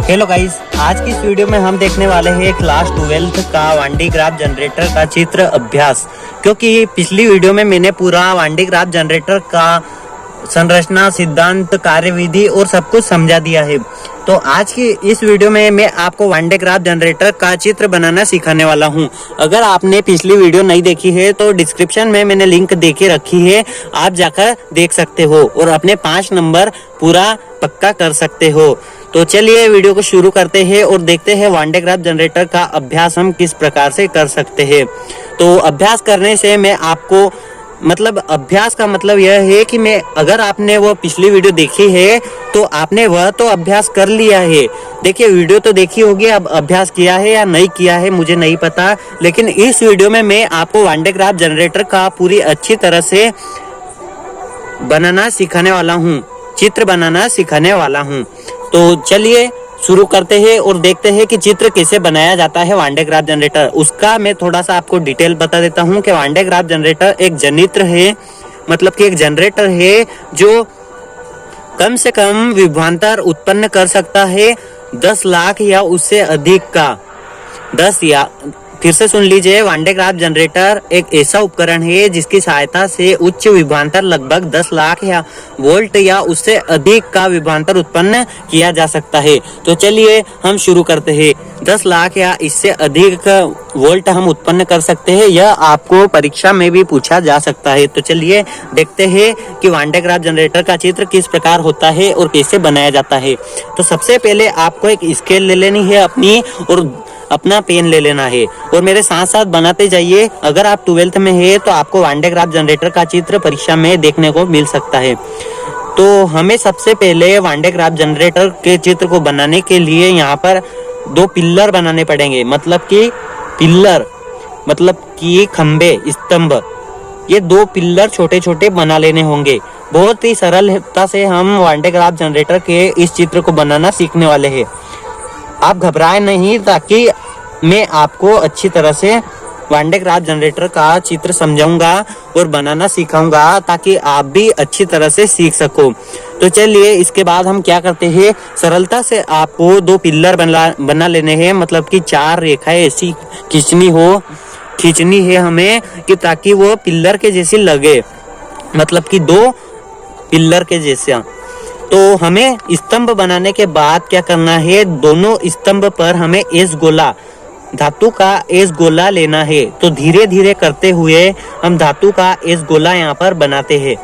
Hello guys, आज की इस वीडियो में हम देखने वाले हैं क्लास 12 का 1D ग्राफ जनरेटर का चित्र अभ्यास। क्योंकि पिछली वीडियो में मैंने पूरा 1D ग्राफ जनरेटर का संरचना, सिद्धांत, कार्यविधि और सब कुछ समझा दिया है। तो आज की इस वीडियो में मैं आपको 1D ग्राफ जनरेटर का चित्र बनाना सिखाने वाला हूं। अगर आपने पिछली वीडियो नहीं देखी है तो डिस्क्रिप्शन में मैंने लिंक देके रखी है, आप जाकर देख सकते हो और अपने 5 नंबर पूरा पक्का कर सकते हो। तो चलिए वीडियो को शुरू करते हैं और देखते हैं 1D ग्राफ जनरेटर का अभ्यास हम किस प्रकार से कर सकते हैं। तो अभ्यास करने से मैं आपको अभ्यास का मतलब यह है कि अगर आपने वो पिछली वीडियो देखी है तो आपने वह तो अभ्यास कर लिया है। देखिए, वीडियो तो देखी होगी, अब अभ्यास किया है या नहीं किया है मुझे नहीं पता, लेकिन इस वीडियो में मैं आपको 1D ग्राफ जनरेटर का पूरी अच्छी तरह से बनाना सिखाने वाला हूँ, चित्र बनाना सिखाने वाला हूँ। तो चलिए शुरू करते हैं और देखते हैं कि चित्र कैसे बनाया जाता है 1D ग्राफ जनरेटर। उसका मैं थोड़ा सा आपको डिटेल बता देता हूं कि 1D ग्राफ जनरेटर एक जनित्र है, मतलब कि एक जनरेटर है जो कम से कम विभवांतर उत्पन्न कर सकता है 10 लाख या उससे अधिक का। 10 या फिर से सुन लीजिए, 1D ग्राफ जनरेटर एक ऐसा उपकरण है जिसकी सहायता से उच्च विभवांतर लगभग 10 लाख या वोल्ट या उससे अधिक का विभवांतर उत्पन्न किया जा सकता है। तो चलिए हम शुरू करते हैं। 10 लाख या इससे अधिक वोल्ट हम उत्पन्न कर सकते हैं, यह आपको परीक्षा में भी पूछा जा सकता है। तो चलिए देखते हैं कि 1D ग्राफ जनरेटर का चित्र किस प्रकार होता है और कैसे बनाया जाता है। तो सबसे पहले आपको एक स्केल ले लेनी है अपनी और अपना पेन ले लेना है और मेरे साथ साथ बनाते जाइए। अगर आप 12th में है तो आपको 1D ग्राफ जनरेटर का चित्र परीक्षा में देखने को मिल सकता है। तो हमें सबसे पहले 1D ग्राफ जनरेटर के चित्र को बनाने के लिए यहाँ पर 2 पिल्लर बनाने पड़ेंगे, मतलब कि खंबे, स्तंभ। ये 2 पिल्लर छोटे छोटे बना लेने होंगे। बहुत ही सरलता से हम 1D ग्राफ जनरेटर के इस चित्र को बनाना सीखने वाले हैं। आप घबराएं नहीं, ताकि मैं आपको अच्छी तरह से 1D ग्राफ जनरेटर का चित्र समझाऊंगा और बनाना सिखाऊंगा, ताकि आप भी अच्छी तरह से सीख सको। तो चलिए इसके बाद हम क्या करते हैं, सरलता से आपको 2 पिल्लर बना लेने हैं, मतलब कि 4 रेखाएं ऐसी खींचनी है हमें कि ताकि वो पिल्लर के जैसी लगे, मतलब कि 2 पिल्लर के जैसा। तो हमें स्तंभ बनाने के बाद क्या करना है, दोनों स्तंभ पर हमें एस गोला, धातु का एस गोला लेना है। तो धीरे धीरे करते हुए हम धातु का एस गोला यहाँ पर बनाते हैं।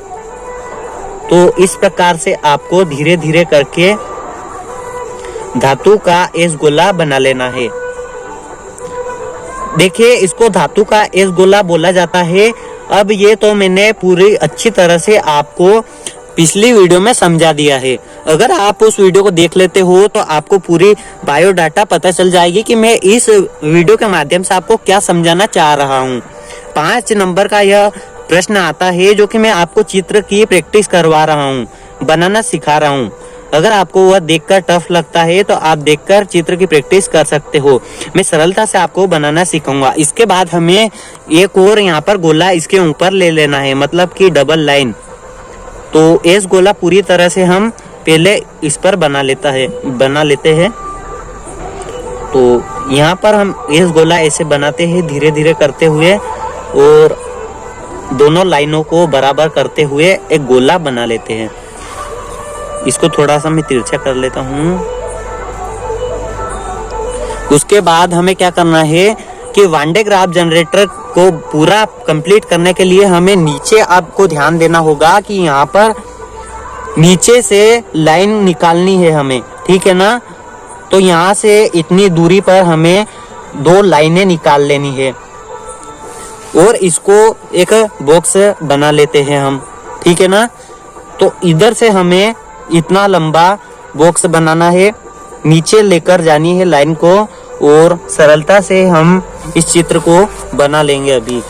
तो इस प्रकार से आपको धीरे धीरे करके धातु का एस गोला बना लेना है। देखिए, इसको धातु का एस गोला बोला जाता है। अब ये तो मैंने पूरी अच्छी तरह से आपको पिछली वीडियो में समझा दिया है। अगर आप उस वीडियो को देख लेते हो तो आपको पूरी बायोडाटा पता चल जाएगी कि मैं इस वीडियो के माध्यम से आपको क्या समझाना चाह रहा हूँ। 5 नंबर का यह प्रश्न आता है जो कि मैं आपको चित्र की प्रैक्टिस करवा रहा हूँ, बनाना सिखा रहा हूँ। अगर आपको वह देखकर टफ लगता है तो आप देखकर चित्र की प्रैक्टिस कर सकते हो। मैं सरलता से आपको बनाना सिखाऊंगा। इसके बाद हमें एक और यहाँ पर गोला इसके ऊपर ले लेना है, मतलब कि डबल लाइन। तो एस गोला पूरी तरह से हम पहले इस पर बना लेते हैं। तो यहाँ पर हम एस गोला ऐसे बनाते हैं धीरे धीरे करते हुए, और दोनों लाइनों को बराबर करते हुए एक गोला बना लेते हैं। इसको थोड़ा सा मैं तिरछा कर लेता हूँ। उसके बाद हमें क्या करना है कि 1D ग्राफ जनरेटर को पूरा कंप्लीट करने के लिए हमें नीचे आपको ध्यान देना होगा कि यहाँ पर नीचे से लाइन निकालनी है हमें, ठीक है ना। तो यहाँ से इतनी दूरी पर हमें 2 लाइनें निकाल लेनी है और इसको एक बॉक्स बना लेते हैं हम, ठीक है ना। तो इधर से हमें इतना लंबा बॉक्स बनाना है, नीचे लेकर जानी है लाइन को, और सरलता से हम इस चित्र को बना लेंगे। अभी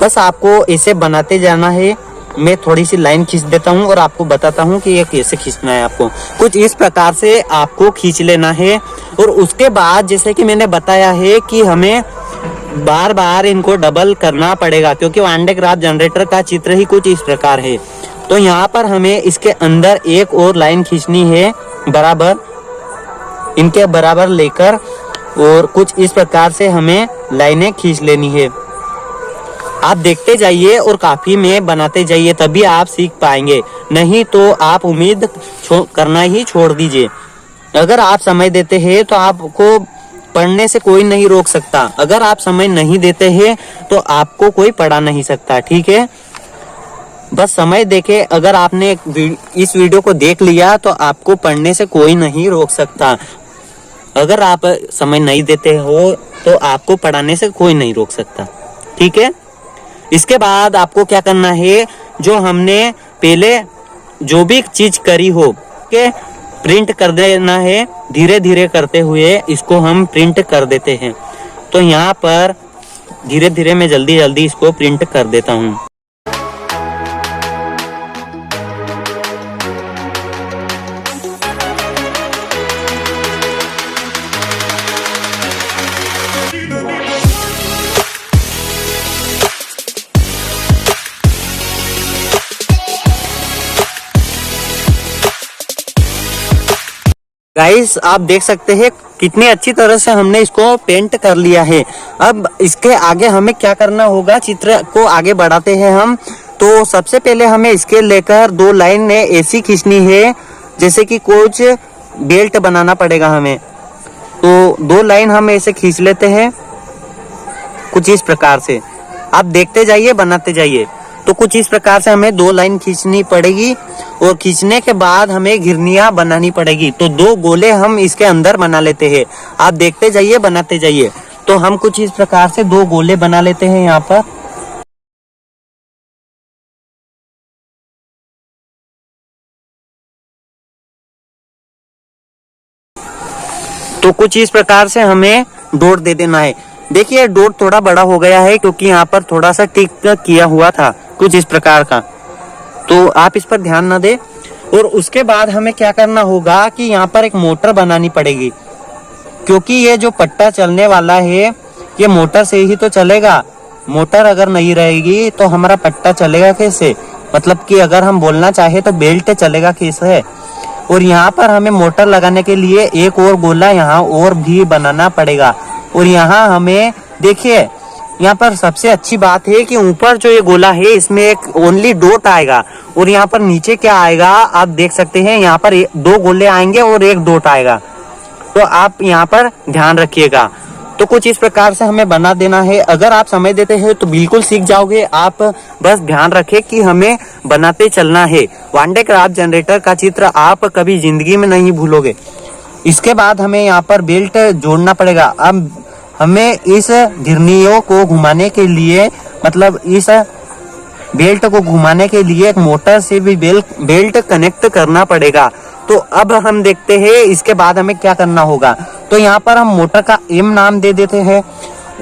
बस आपको ऐसे बनाते जाना है। मैं थोड़ी सी लाइन खींच देता हूँ और आपको बताता हूँ कि ये कैसे खींचना है। आपको कुछ इस प्रकार से आपको खींच लेना है, और उसके बाद जैसे कि मैंने बताया है कि हमें बार बार इनको डबल करना पड़ेगा, क्योंकि 1D ग्राफ जनरेटर का चित्र ही कुछ इस प्रकार है। तो यहाँ पर हमें इसके अंदर एक और लाइन खींचनी है बराबर, इनके बराबर लेकर और कुछ इस प्रकार से हमें लाइनें खींच लेनी है। आप देखते जाइए और काफी में बनाते जाइए, तभी आप सीख पाएंगे, नहीं तो आप उम्मीद करना ही छोड़ दीजिए। अगर आप समय देते हैं तो आपको पढ़ने से कोई नहीं रोक सकता, अगर आप समय नहीं देते हैं तो आपको कोई पढ़ा नहीं सकता। ठीक है, बस समय देके अगर आपने इस वीडियो को देख लिया तो आपको पढ़ने से कोई नहीं रोक सकता। अगर आप समय नहीं देते हो तो आपको पढ़ाने से कोई नहीं रोक सकता। ठीक है, इसके बाद आपको क्या करना है, जो हमने पहले जो भी चीज करी हो के प्रिंट कर देना है। धीरे धीरे करते हुए इसको हम प्रिंट कर देते हैं। तो यहाँ पर धीरे धीरे मैं जल्दी जल्दी इसको प्रिंट कर देता हूँ। गाइस, आप देख सकते हैं कितनी अच्छी तरह से हमने इसको पेंट कर लिया है। अब इसके आगे हमें क्या करना होगा, चित्र को आगे बढ़ाते हैं हम। तो सबसे पहले हमें इसके लेकर 2 लाइन ऐसी खींचनी है जैसे कि कुछ बेल्ट बनाना पड़ेगा हमें। तो 2 लाइन हम ऐसे खींच लेते हैं कुछ इस प्रकार से। आप देखते जाइए, बनाते जाइए। तो कुछ इस प्रकार से हमें 2 लाइन खींचनी पड़ेगी और खींचने के बाद हमें घिरनियां बनानी पड़ेगी। तो 2 गोले हम इसके अंदर बना लेते हैं। आप देखते जाइए, बनाते जाइए। तो हम कुछ इस प्रकार से 2 गोले बना लेते हैं यहाँ पर। तो कुछ इस प्रकार से हमें डॉट दे देना है। देखिए डॉट थोड़ा बड़ा हो गया है क्योंकि यहाँ पर थोड़ा सा टिक किया हुआ था कुछ इस प्रकार का, तो आप इस पर ध्यान न दें। और उसके बाद हमें क्या करना होगा कि यहाँ पर एक मोटर बनानी पड़ेगी, क्योंकि ये जो पट्टा चलने वाला है ये मोटर से ही तो चलेगा। मोटर अगर नहीं रहेगी तो हमारा पट्टा चलेगा कैसे, मतलब कि अगर हम बोलना चाहे तो बेल्ट चलेगा कैसे। और यहाँ पर हमें मोटर लगाने के लिए एक और गोला यहाँ और भी बनाना पड़ेगा। और यहाँ हमें देखिए, यहाँ पर सबसे अच्छी बात है कि ऊपर जो ये गोला है इसमें एक ओनली डॉट आएगा और यहाँ पर नीचे क्या आएगा आप देख सकते हैं, यहाँ पर 2 गोले आएंगे और एक डॉट आएगा। तो आप यहाँ पर ध्यान रखिएगा। तो कुछ इस प्रकार से हमें बना देना है। अगर आप समय देते हैं तो बिल्कुल सीख जाओगे। आप बस ध्यान रखें कि हमें बनाते चलना है। वांडे क्राफ्ट जनरेटर का चित्र आप कभी जिंदगी में नहीं भूलोगे। इसके बाद हमें यहाँ पर बेल्ट जोड़ना पड़ेगा। अब हमें इस घिरनियों को घुमाने के लिए, मतलब इस बेल्ट को घुमाने के लिए एक मोटर से भी बेल्ट कनेक्ट करना पड़ेगा। तो अब हम देखते हैं इसके बाद हमें क्या करना होगा। तो यहाँ पर हम मोटर का एम नाम दे देते हैं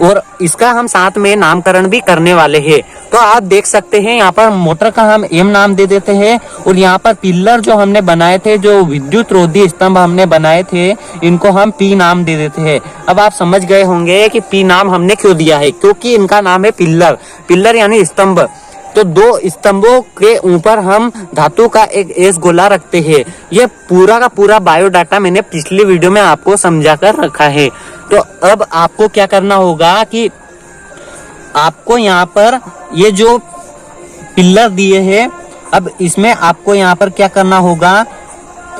और इसका हम साथ में नामकरण भी करने वाले हैं। तो आप देख सकते हैं यहाँ पर मोटर का हम एम नाम दे देते हैं और यहाँ पर पिलर जो हमने बनाए थे, जो विद्युत रोधी स्तंभ हमने बनाए थे, इनको हम पी नाम दे देते हैं। अब आप समझ गए होंगे कि पी नाम हमने क्यों दिया है, क्योंकि इनका नाम है पिलर। पिलर यानी स्तंभ। तो 2 स्तंभों के ऊपर हम धातु का एक एस गोला रखते हैं। ये पूरा का पूरा बायोडाटा मैंने पिछली वीडियो में आपको समझा कर रखा है। तो अब आपको क्या करना होगा कि आपको यहाँ पर ये जो पिलर दिए हैं, अब इसमें आपको यहाँ पर क्या करना होगा,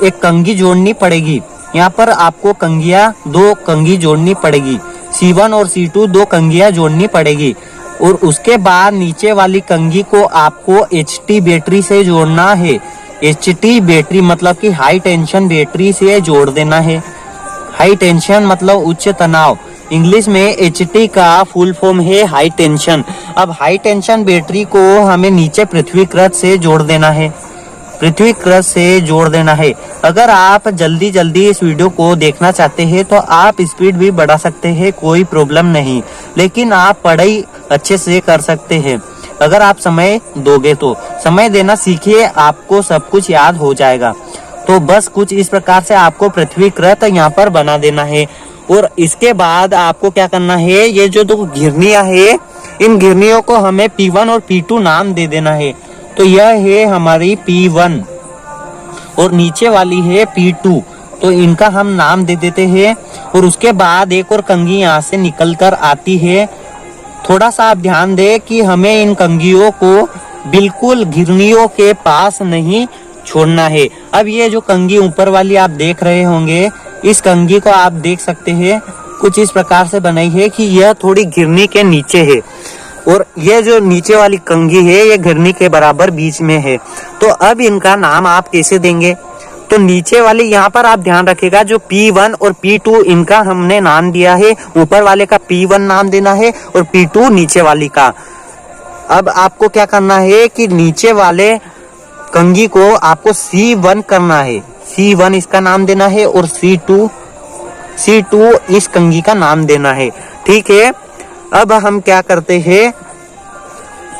एक कंघी जोड़नी पड़ेगी। यहाँ पर आपको कंघियां 2 कंघी जोड़नी पड़ेगी। C1 और C2 2 कंघियां जोड़नी पड़ेगी। और उसके बाद नीचे वाली कंघी को आपको HT बैटरी से जोड़ना है। HT बैटरी मतलब कि हाई टेंशन बैटरी से जोड़ देना है। हाई टेंशन मतलब उच्च तनाव। इंग्लिश में HT का फुल फॉर्म है हाई टेंशन। अब हाई टेंशन बैटरी को हमें नीचे पृथ्वी कृत से जोड़ देना है। पृथ्वी कृत से जोड़ देना है। अगर आप जल्दी जल्दी इस वीडियो को देखना चाहते हैं तो आप स्पीड भी बढ़ा सकते हैं, कोई प्रॉब्लम नहीं। लेकिन आप पढ़ाई अच्छे से कर सकते हैं अगर आप समय दोगे तो। समय देना सीखिए, आपको सब कुछ याद हो जाएगा। तो बस कुछ इस प्रकार से आपको पृथ्वी कृत यहाँ पर बना देना है। और इसके बाद आपको क्या करना है, ये जो 2 घिरनियां है, इन घिरनियों को हमें P1 और P2 नाम दे देना है। तो यह है हमारी P1 और नीचे वाली है P2। तो इनका हम नाम दे देते हैं। और उसके बाद एक और कंघी यहाँ से निकल कर आती है। थोड़ा सा आप ध्यान दें कि हमें इन कंघियों को बिल्कुल घिरनियों के पास नहीं छोड़ना है। अब ये जो कंघी ऊपर वाली आप देख रहे होंगे, इस कंघी को आप देख सकते हैं कुछ इस प्रकार से बनाई है कि यह थोड़ी घिरनी के नीचे है, और ये जो नीचे वाली कंघी है ये घिरनी के बराबर बीच में है। तो अब इनका नाम आप कैसे देंगे? तो नीचे वाले यहाँ पर आप ध्यान रखिएगा, जो P1 और P2 इनका हमने नाम दिया है, ऊपर वाले का P1 नाम देना है और P2 नीचे वाली का। अब आपको क्या करना है कि नीचे वाले कंघी को आपको C1 करना है, C1 इसका नाम देना है और C2 इस कंघी का नाम देना है। ठीक है। अब हम क्या करते हैं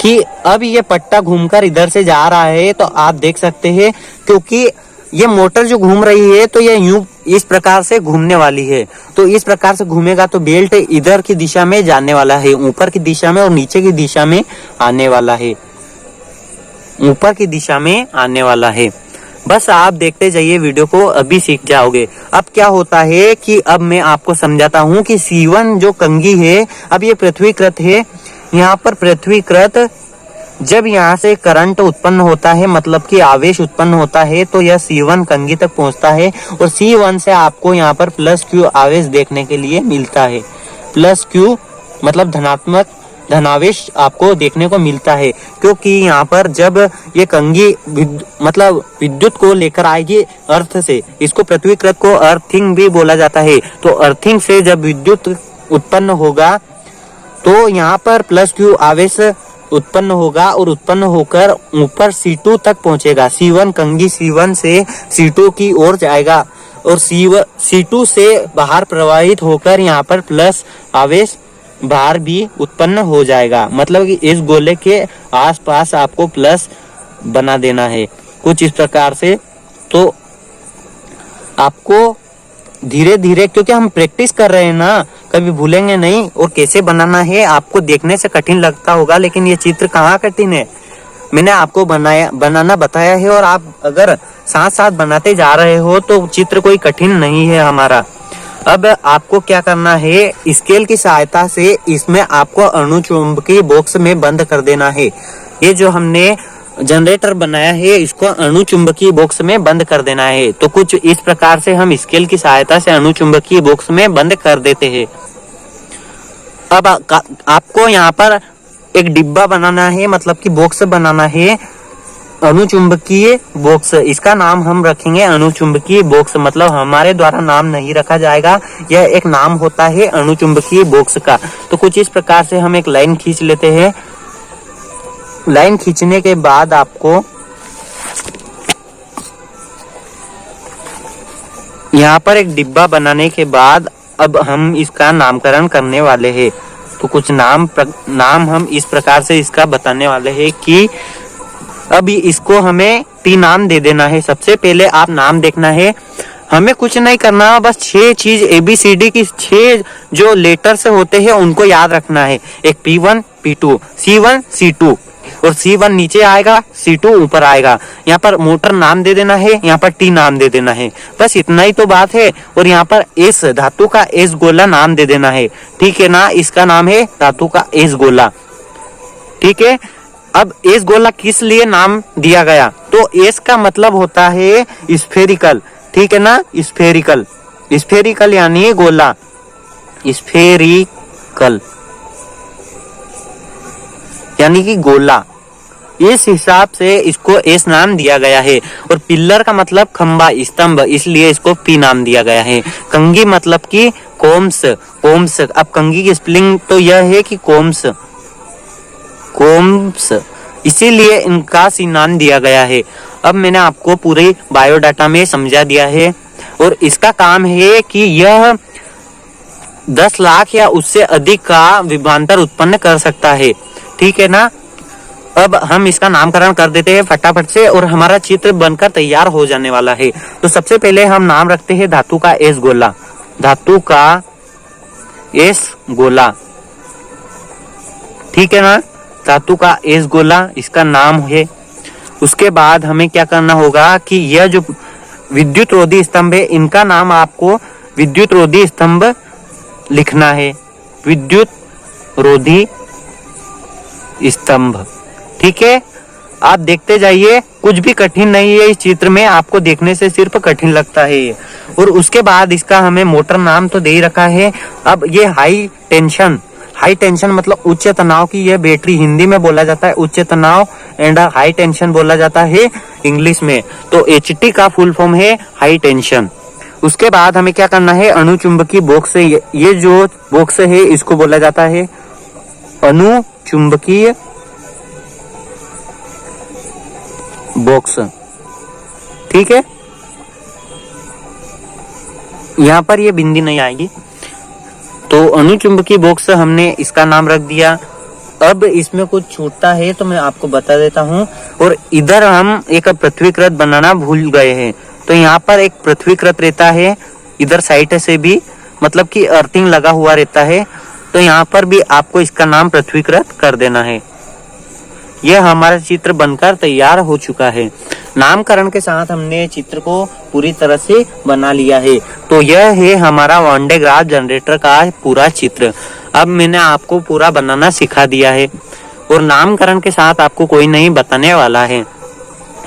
कि अब ये पट्टा घूमकर इधर से जा रहा है, तो आप देख सकते हैं क्योंकि ये मोटर जो घूम रही है तो ये यूं इस प्रकार से घूमने वाली है। तो इस प्रकार से घूमेगा तो बेल्ट इधर की दिशा में जाने वाला है, ऊपर की दिशा में, और नीचे की दिशा में आने वाला है, ऊपर की दिशा में आने वाला है। बस आप देखते जाइए वीडियो को, अभी सीख जाओगे। अब क्या होता है कि अब मैं आपको समझाता हूँ कि C1 जो कंघी है, अब ये पृथ्वीकृत है। यहाँ पर पृथ्वीकृत जब यहाँ से करंट उत्पन्न होता है, मतलब कि आवेश उत्पन्न होता है, तो यह C1 कंघी तक पहुँचता है और C1 से आपको यहाँ पर +Q आवेश देखने के लिए मिलता है। +Q मतलब धनात्मक धनावेश आपको देखने को मिलता है, क्योंकि यहाँ पर जब ये कंघी मतलब विद्युत को लेकर आएगी अर्थ से, इसको पृथ्वीकृत को अर्थिंग भी बोला जाता है। तो अर्थिंग से जब विद्युत उत्पन्न होगा तो यहाँ पर +Q आवेश उत्पन्न होगा और उत्पन्न होकर ऊपर C2 तक पहुंचेगा। C1 कंघी C1 से C2 की ओर जाएगा और C2 से बाहर प्रवाहित होकर यहाँ पर प्लस आवेश बाहर भी उत्पन्न हो जाएगा। मतलब कि इस गोले के आसपास आपको प्लस बना देना है कुछ इस प्रकार से। तो आपको धीरे धीरे, क्योंकि हम प्रैक्टिस कर रहे हैं ना, कभी भूलेंगे नहीं। और कैसे बनाना है आपको देखने से कठिन लगता होगा, लेकिन ये चित्र कहाँ कठिन है, मैंने आपको बनाना बताया है। और आप अगर साथ साथ बनाते जा रहे हो तो चित्र कोई कठिन नहीं है हमारा। अब आपको क्या करना है, स्केल की सहायता से इसमें आपको अणुचुंबकीय बॉक्स में बंद कर देना है। ये जो हमने जनरेटर बनाया है इसको अणुचुंबकीय बॉक्स में बंद कर देना है। तो कुछ इस प्रकार से हम स्केल की सहायता से अणुचुंबकीय बॉक्स में बंद कर देते हैं। अब आपको यहाँ पर एक डिब्बा बनाना है, मतलब कि बॉक्स बनाना है, अणुचुंबकीय बॉक्स। इसका नाम हम रखेंगे अणुचुंबकीय बॉक्स, मतलब हमारे द्वारा नाम नहीं रखा जाएगा, यह एक नाम होता है अणुचुंबकीय बॉक्स का। तो कुछ इस प्रकार से हम एक लाइन खींच लेते हैं। लाइन खींचने के बाद आपको यहाँ पर एक डिब्बा बनाने के बाद अब हम इसका नामकरण करने वाले हैं। तो कुछ नाम हम इस प्रकार से इसका बताने वाले हैं कि अब इसको हमें T नाम दे देना है। सबसे पहले आप नाम देखना है, हमें कुछ नहीं करना, बस 6 चीज ABCD की 6 जो लेटर से होते हैं उनको याद रखना है। एक P1 P2 C1 C2 और C1 नीचे आएगा, C2 ऊपर आएगा। यहाँ पर मोटर नाम दे देना है, यहाँ पर T नाम दे देना है, बस इतना ही तो बात है। और यहाँ पर S धातु का S गोला नाम दे देना है। ठीक है ना, इसका नाम है धातु का S गोला। ठीक है। अब S गोला किस लिए नाम दिया गया, तो S का मतलब होता है स्फेरिकल। ठीक है ना, स्फेरिकल, स्फेरिकल यानी गोला, स्फेरिकल यानी कि गोला। इस हिसाब से इसको एस नाम दिया गया है। और पिल्लर का मतलब खंबा, स्तंभ, इसलिए इसको पी नाम दिया गया है। कंघी मतलब कि कोम्स, कोम्स। अब कंघी की स्पेलिंग तो यह है कि कोम्स, कोम्स, इसीलिए इनका सी नाम दिया गया है। अब मैंने आपको पूरे बायोडाटा में समझा दिया है। और इसका काम है कि यह 10 लाख या उससे अधिक का विभवांतर उत्पन्न कर सकता है। ठीक है ना। अब हम इसका नामकरण कर देते हैं फटाफट से, और हमारा चित्र बनकर तैयार हो जाने वाला है। तो सबसे पहले हम नाम रखते हैं धातु का एस गोला, धातु का एस गोला। ठीक है ना, धातु का एस गोला इसका नाम है। उसके बाद हमें क्या करना होगा कि यह जो विद्युत रोधी स्तंभ है, इनका नाम आपको विद्युत रोधी स्तंभ लिखना है, विद्युत रोधी स्तंभ। ठीक है, आप देखते जाइए, कुछ भी कठिन नहीं है इस चित्र में, आपको देखने से सिर्फ कठिन लगता है ये। और उसके बाद इसका हमें मोटर नाम तो दे ही रखा है। अब ये हाई टेंशन मतलब उच्च तनाव की यह बैटरी, हिंदी में बोला जाता है उच्च तनाव एंड हाई टेंशन बोला जाता है इंग्लिश में। तो HT का फुल फॉर्म है हाई टेंशन। उसके बाद हमें क्या करना है, अणुचुंबकीय बॉक्स, ये जो बॉक्स है इसको बोला जाता है अणुचुंबकीय बॉक्स। ठीक है, यहाँ पर ये बिंदी नहीं आएगी। तो अणुचुंबकीय बॉक्स हमने इसका नाम रख दिया। अब इसमें कुछ छूटता है तो मैं आपको बता देता हूँ। और इधर हम एक पृथ्वीकृत बनाना भूल गए हैं, तो यहाँ पर एक पृथ्वीकृत रहता है, इधर साइड से भी मतलब कि अर्थिंग लगा हुआ रहता है, तो यहाँ पर भी आपको इसका नाम पृथ्वीकृत कर देना है। यह हमारा चित्र बनकर तैयार हो चुका है। नामकरण के साथ हमने चित्र को पूरी तरह से बना लिया है। तो यह है हमारा वान डे ग्राफ जनरेटर का पूरा चित्र। अब मैंने आपको पूरा बनाना सिखा दिया है और नामकरण के साथ आपको कोई नहीं बताने वाला है।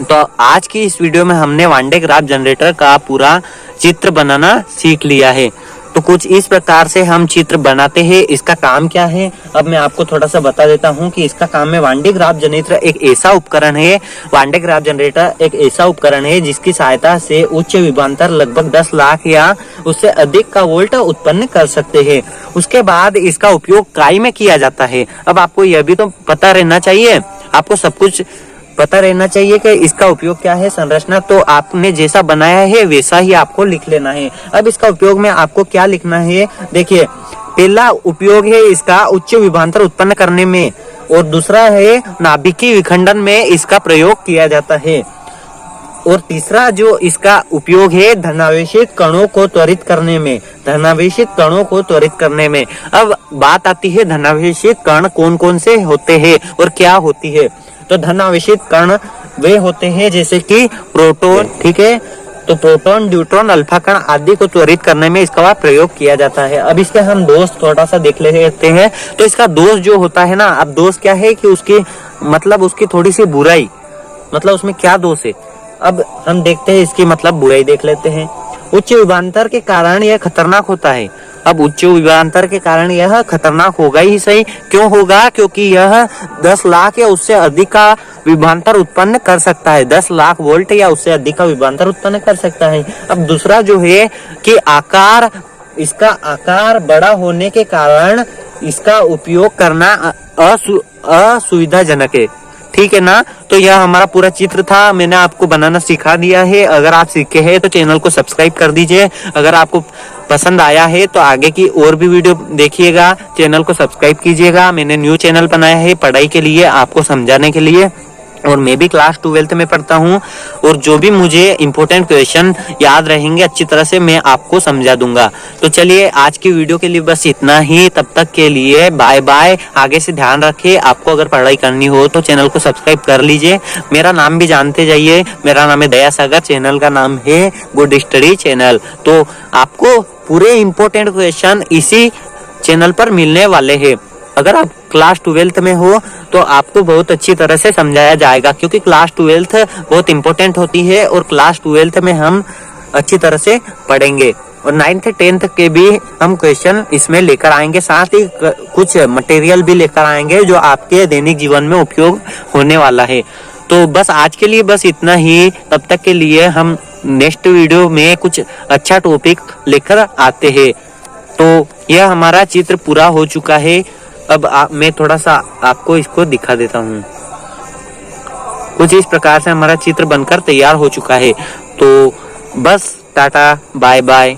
तो आज की इस वीडियो में हमने वान डे ग्राफ जनरेटर का पूरा चित्र बनाना सीख लिया है। तो कुछ इस प्रकार से हम चित्र बनाते हैं। इसका काम क्या है, अब मैं आपको थोड़ा सा बता देता हूं कि इसका काम है। वान डे ग्राफ जनरेटर एक ऐसा उपकरण है, वान डे ग्राफ जनरेटर एक ऐसा उपकरण है जिसकी सहायता से उच्च विभवांतर लगभग 10 लाख या उससे अधिक का वोल्ट उत्पन्न कर सकते हैं। उसके बाद इसका उपयोग काय में किया जाता है। अब आपको यह भी तो पता रहना चाहिए, आपको सब कुछ पता रहना चाहिए कि इसका उपयोग क्या है। संरचना तो आपने जैसा बनाया है वैसा ही आपको लिख लेना है। अब इसका उपयोग में आपको क्या लिखना है, देखिए, पहला उपयोग है इसका उच्च विभवांतर उत्पन्न करने में, और दूसरा है नाभिकीय विखंडन में इसका प्रयोग किया जाता है, और तीसरा जो इसका उपयोग है धनावेशित कणों को त्वरित करने में, धनावेशित कणों को त्वरित करने में। अब बात आती है धनावेशित कण कौन कौन से होते हैं और क्या होती है। तो धनावेशित कण वे होते हैं जैसे कि प्रोटॉन, ठीक है, तो प्रोटॉन, न्यूट्रॉन, अल्फा कण आदि को त्वरित करने में इसका प्रयोग किया जाता है। अब इसके हम दोष थोड़ा सा देख लेते हैं। तो इसका दोष जो होता है ना, अब दोष क्या है कि उसकी मतलब उसकी थोड़ी सी बुराई, मतलब उसमें क्या दोष है, अब हम देखते हैं इसकी मतलब बुराई देख लेते हैं। उच्च विभवांतर के कारण यह खतरनाक होता है। अब उच्च विभवांतर के कारण यह खतरनाक होगा ही सही। क्यों होगा, क्योंकि यह 10 लाख या उससे अधिक का विभवांतर उत्पन्न कर सकता है, 10 लाख वोल्ट या उससे अधिक का विभवांतर उत्पन्न कर सकता है। अब दूसरा जो है कि आकार, इसका आकार बड़ा होने के कारण इसका उपयोग करना असुविधाजनक है। ठीक है ना। तो यह हमारा पूरा चित्र था, मैंने आपको बनाना सिखा दिया है। अगर आप सीखे हैं तो चैनल को सब्सक्राइब कर दीजिए। अगर आपको पसंद आया है तो आगे की और भी वीडियो देखिएगा, चैनल को सब्सक्राइब कीजिएगा। मैंने न्यू चैनल बनाया है पढ़ाई के लिए, आपको समझाने के लिए, और मैं भी क्लास 12th में पढ़ता हूँ, और जो भी मुझे इम्पोर्टेंट क्वेश्चन याद रहेंगे अच्छी तरह से मैं आपको समझा दूंगा। तो चलिए आज की वीडियो के लिए बस इतना ही, तब तक के लिए बाय बाय। आगे से ध्यान रखिए, आपको अगर पढ़ाई करनी हो तो चैनल को सब्सक्राइब कर लीजिए। मेरा नाम भी जानते जाइए, मेरा नाम है दया सागर, चैनल का नाम है गुड स्टडी चैनल। तो आपको पूरे इम्पोर्टेंट क्वेश्चन इसी चैनल पर मिलने वाले हैं। अगर आप क्लास 12th में हो तो आपको बहुत अच्छी तरह से समझाया जाएगा, क्योंकि क्लास 12th बहुत इंपॉर्टेंट होती है और क्लास 12th में हम अच्छी तरह से पढ़ेंगे। और 9th 10th के भी हम क्वेश्चन इसमें लेकर आएंगे, साथ ही कुछ मटेरियल भी लेकर आएंगे जो आपके दैनिक जीवन में उपयोग होने वाला है। तो बस आज के लिए बस इतना ही, तब तक के लिए हम नेक्स्ट वीडियो में कुछ अच्छा टॉपिक लेकर आते हैं। तो यह हमारा चित्र पूरा हो चुका है। अब मैं थोड़ा सा आपको इसको दिखा देता हूँ। कुछ इस प्रकार से हमारा चित्र बनकर तैयार हो चुका है। तो बस टाटा बाय बाय।